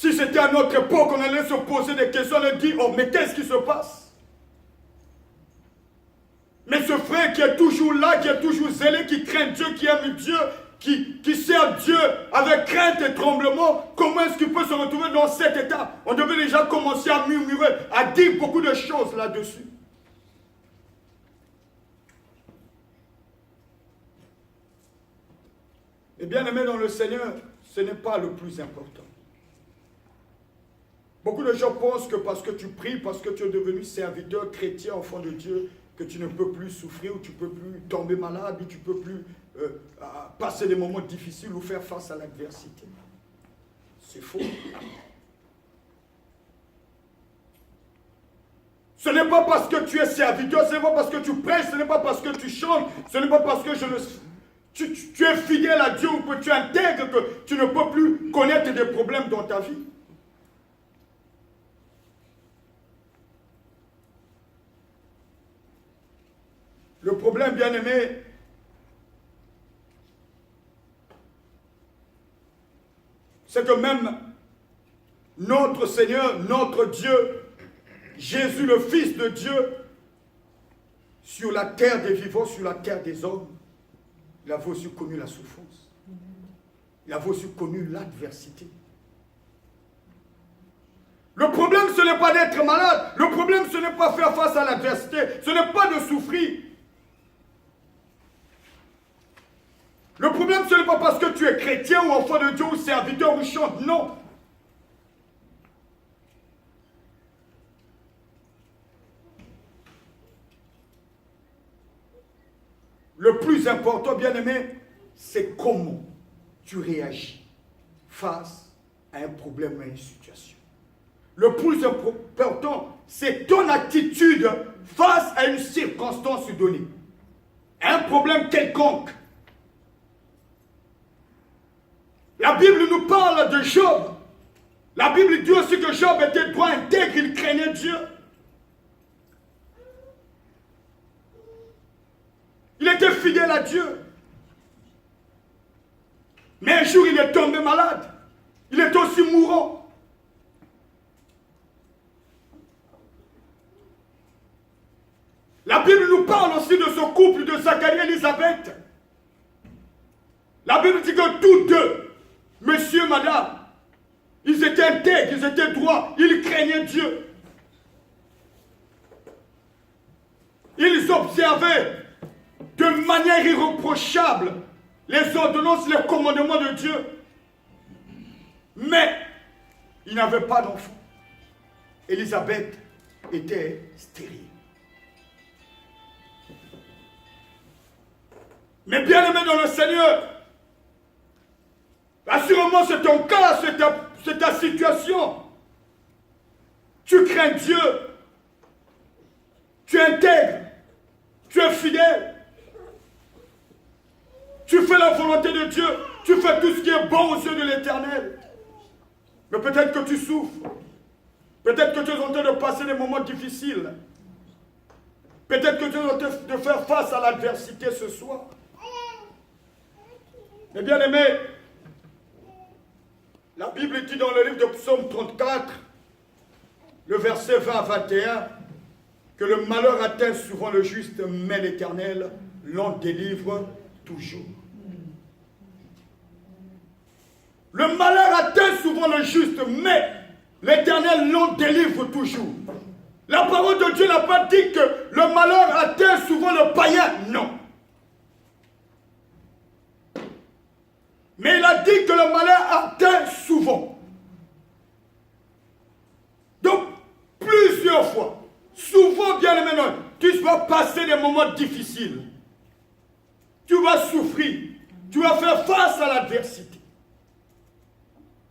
Si c'était à notre époque, on allait se poser des questions, on allait dire, oh, mais qu'est-ce qui se passe? Mais ce frère qui est toujours là, qui est toujours zélé, qui craint Dieu, qui aime Dieu, qui sert Dieu avec crainte et tremblement, comment est-ce qu'il peut se retrouver dans cet état? On devait déjà commencer à murmurer, à dire beaucoup de choses là-dessus. Et bien aimé dans le Seigneur, ce n'est pas le plus important. Beaucoup de gens pensent que parce que tu pries, parce que tu es devenu serviteur chrétien, enfant de Dieu, que tu ne peux plus souffrir, ou tu ne peux plus tomber malade, ou tu ne peux plus passer des moments difficiles ou faire face à l'adversité. C'est faux. Ce n'est pas parce que tu es serviteur, ce n'est pas parce que tu prêches, ce n'est pas parce que tu chantes, ce n'est pas parce que tu es fidèle à Dieu ou que tu intègres que tu ne peux plus connaître des problèmes dans ta vie. Le problème, bien-aimé, c'est que même notre Seigneur, notre Dieu, Jésus, le Fils de Dieu, sur la terre des vivants, sur la terre des hommes, il a aussi connu la souffrance. Il a aussi connu l'adversité. Le problème, ce n'est pas d'être malade. Le problème, ce n'est pas faire face à l'adversité. Ce n'est pas de souffrir. Le problème, ce n'est pas parce que tu es chrétien ou enfant de Dieu ou serviteur ou chante. Non. Le plus important, bien-aimé, c'est comment tu réagis face à un problème ou à une situation. Le plus important, c'est ton attitude face à une circonstance donnée. Un problème quelconque. La Bible nous parle de Job. La Bible dit aussi que Job était droit, intègre, il craignait Dieu. Il était fidèle à Dieu. Mais un jour, il est tombé malade. Il est aussi mourant. La Bible nous parle aussi de ce couple de Zacharie et Élisabeth. La Bible dit que tous deux, monsieur, madame, ils étaient intègres, ils étaient droits, ils craignaient Dieu. Ils observaient de manière irréprochable les ordonnances, les commandements de Dieu. Mais ils n'avaient pas d'enfant. Élisabeth était stérile. Mais bien aimé dans le Seigneur, assurément c'est ton cas, c'est ta situation. Tu crains Dieu, tu es intègre, tu es fidèle, tu fais la volonté de Dieu, tu fais tout ce qui est bon aux yeux de l'Éternel. Mais peut-être que tu souffres, peut-être que tu es en train de passer des moments difficiles, peut-être que tu es en train de faire face à l'adversité ce soir. Mais bien aimé, la Bible dit dans le livre de Psaume 34, le verset 20 à 21, que le malheur atteint souvent le juste, mais l'Éternel l'en délivre toujours. Le malheur atteint souvent le juste, mais l'Éternel l'en délivre toujours. La parole de Dieu n'a pas dit que le malheur atteint souvent le païen, non. Mais il a dit que le malheur atteint souvent. Donc, plusieurs fois, souvent, bien aimé, tu vas passer des moments difficiles. Tu vas souffrir. Tu vas faire face à l'adversité.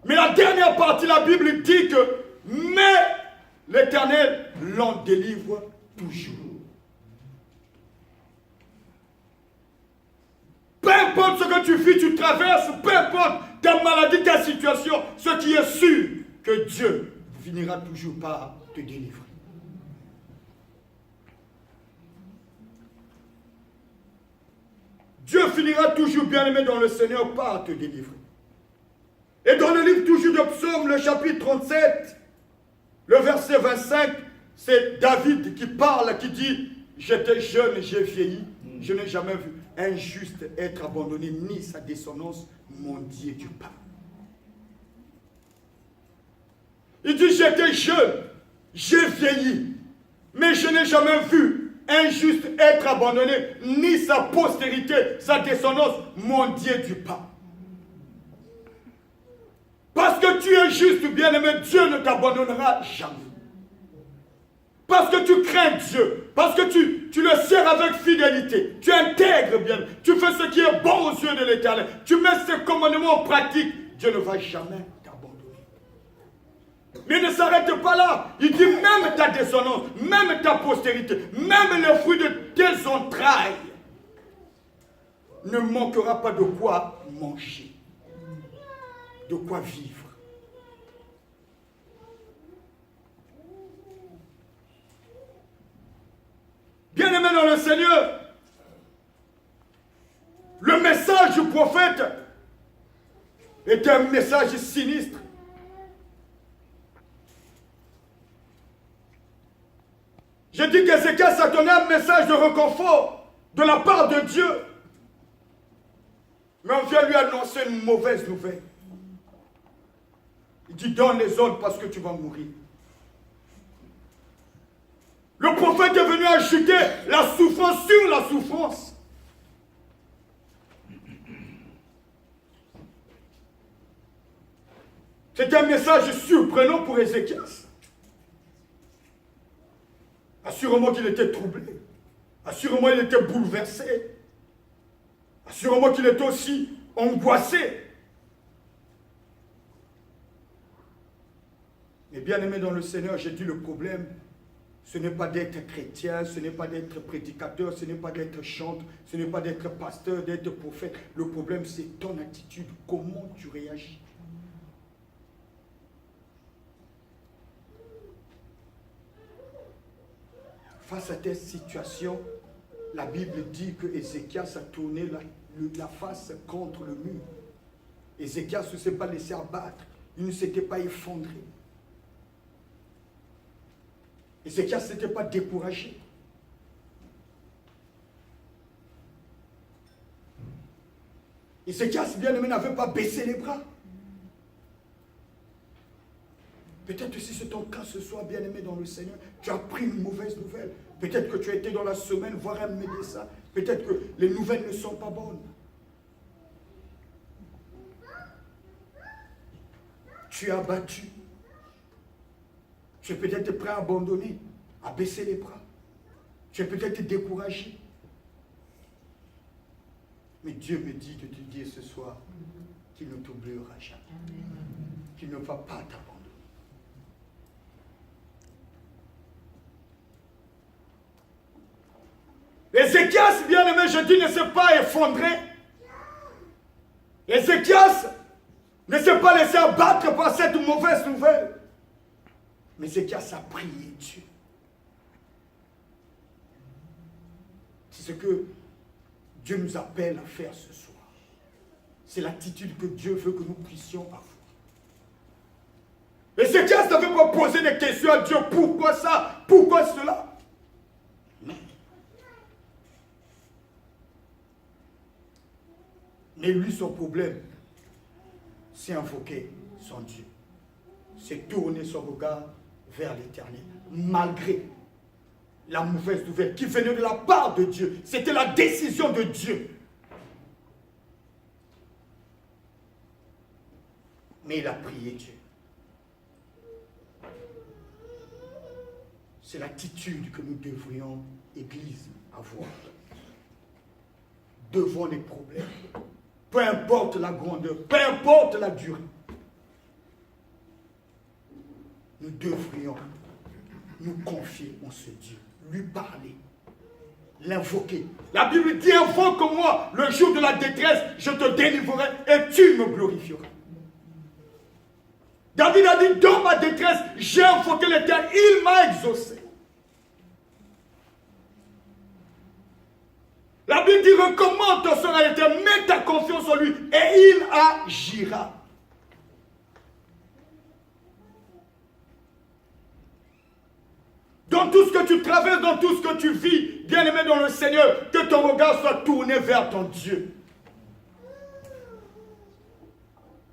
Mais la dernière partie de la Bible dit que « Mais l'Éternel l'en délivre toujours ». Peu importe ce que tu vis, tu traverses, peu importe ta maladie, ta situation, ce qui est sûr, que Dieu finira toujours par te délivrer. Dieu finira toujours, bien aimé dans le Seigneur, par te délivrer. Et dans le livre toujours de Psaume, le chapitre 37, le verset 25, c'est David qui parle, qui dit, j'étais jeune, j'ai vieilli, je n'ai jamais vu un juste être abandonné, ni sa descendance mendier du pain. Il dit, j'étais jeune, j'ai vieilli, mais je n'ai jamais vu un juste être abandonné, ni sa postérité, sa descendance mendier du pain. Parce que tu es juste, bien-aimé, Dieu ne t'abandonnera jamais. Parce que tu crains Dieu, parce que tu le sers avec fidélité, tu intègres bien, tu fais ce qui est bon aux yeux de l'Éternel, tu mets ses commandements en pratique, Dieu ne va jamais t'abandonner. Mais ne s'arrête pas là, il dit même ta descendance, même ta postérité, même le fruit de tes entrailles ne manquera pas de quoi manger, de quoi vivre. Bien-aimé dans le Seigneur, le message du prophète est un message sinistre. Je dis qu'Ézéchias s'attendait à un message de réconfort de la part de Dieu. Mais on vient lui annoncer une mauvaise nouvelle. Il dit, donne les ordres parce que tu vas mourir. Le prophète est venu ajouter la souffrance sur la souffrance. C'est un message surprenant pour Ézéchias. Assurément qu'il était troublé. Assurément il était bouleversé. Assurément qu'il était aussi angoissé. Mais bien aimé dans le Seigneur, j'ai dit le problème, ce n'est pas d'être chrétien, ce n'est pas d'être prédicateur, ce n'est pas d'être chanteur, ce n'est pas d'être pasteur, d'être prophète. Le problème, c'est ton attitude, comment tu réagis. Face à cette situation, la Bible dit que Ézéchias a tourné la face contre le mur. Ézéchias ne s'est pas laissé abattre, il ne s'était pas effondré. Ézéchias ne s'était pas découragé. Ézéchias, bien aimé, n'avait pas baissé les bras. Peut-être que si c'est ton cas ce soir, bien aimé dans le Seigneur, tu as pris une mauvaise nouvelle. Peut-être que tu as été dans la semaine voir un médecin. Peut-être que les nouvelles ne sont pas bonnes. Tu es abattu. Tu es peut-être prêt à abandonner, à baisser les bras. Tu es peut-être découragé. Mais Dieu me dit de te dire ce soir qu'il ne t'oubliera jamais. Qu'il ne va pas t'abandonner. Ézéchias, bien aimé, je dis, ne s'est pas effondré. Ézéchias ne s'est pas laissé abattre par cette mauvaise nouvelle. Mais Ézéchias a prié Dieu. C'est ce que Dieu nous appelle à faire ce soir. C'est l'attitude que Dieu veut que nous puissions avoir. Ézéchias n'avait pas posé des questions à Dieu. Pourquoi ça? Pourquoi cela? Non. Mais lui, son problème, c'est invoquer son Dieu. C'est tourner son regard vers l'Éternel. Malgré la mauvaise nouvelle qui venait de la part de Dieu. C'était la décision de Dieu. Mais il a prié Dieu. C'est l'attitude que nous devrions, Église, avoir devant les problèmes. Peu importe la grandeur, peu importe la durée. Nous devrions nous confier en ce Dieu, lui parler, l'invoquer. La Bible dit, invoque-moi le jour de la détresse, je te délivrerai et tu me glorifieras. David a dit, dans ma détresse, j'ai invoqué l'Éternel, il m'a exaucé. La Bible dit, recommande ton sort à l'Éternel, mets ta confiance en lui et il agira. dans tout ce que tu traverses, dans tout ce que tu vis, bien-aimé dans le Seigneur, que ton regard soit tourné vers ton Dieu.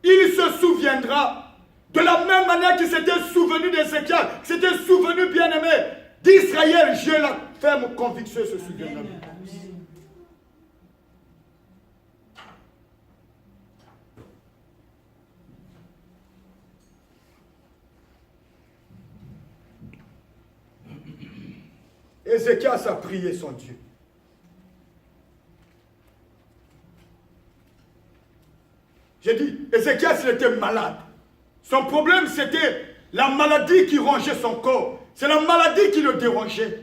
Il se souviendra de la même manière qu'il s'était souvenu d'Ézéchiel, qu'il s'était souvenu, bien-aimé, d'Israël. J'ai la ferme conviction, il se souviendra. Ézéchias a prié son Dieu. J'ai dit, Ézéchias, il était malade. Son problème, c'était la maladie qui rongeait son corps. C'est la maladie qui le dérangeait.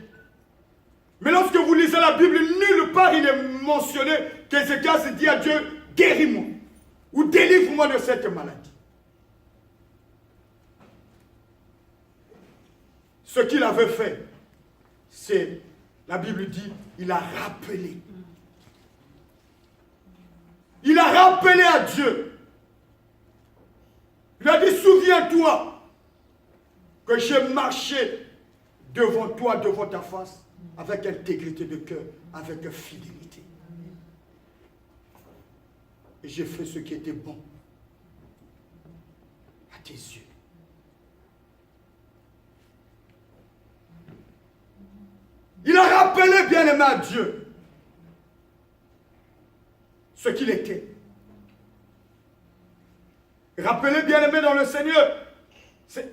Mais lorsque vous lisez la Bible, nulle part il est mentionné qu'Ézéchias dit à Dieu, guéris-moi ou délivre-moi de cette maladie. Ce qu'il avait fait, c'est, la Bible dit, il a rappelé. Il a rappelé à Dieu. Il a dit, souviens-toi que j'ai marché devant toi, devant ta face, avec intégrité de cœur, avec fidélité. Et j'ai fait ce qui était bon à tes yeux. Il a rappelé, bien-aimé, à Dieu ce qu'il était. Rappelez, bien-aimé dans le Seigneur, c'est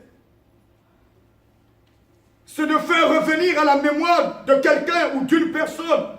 de faire revenir à la mémoire de quelqu'un ou d'une personne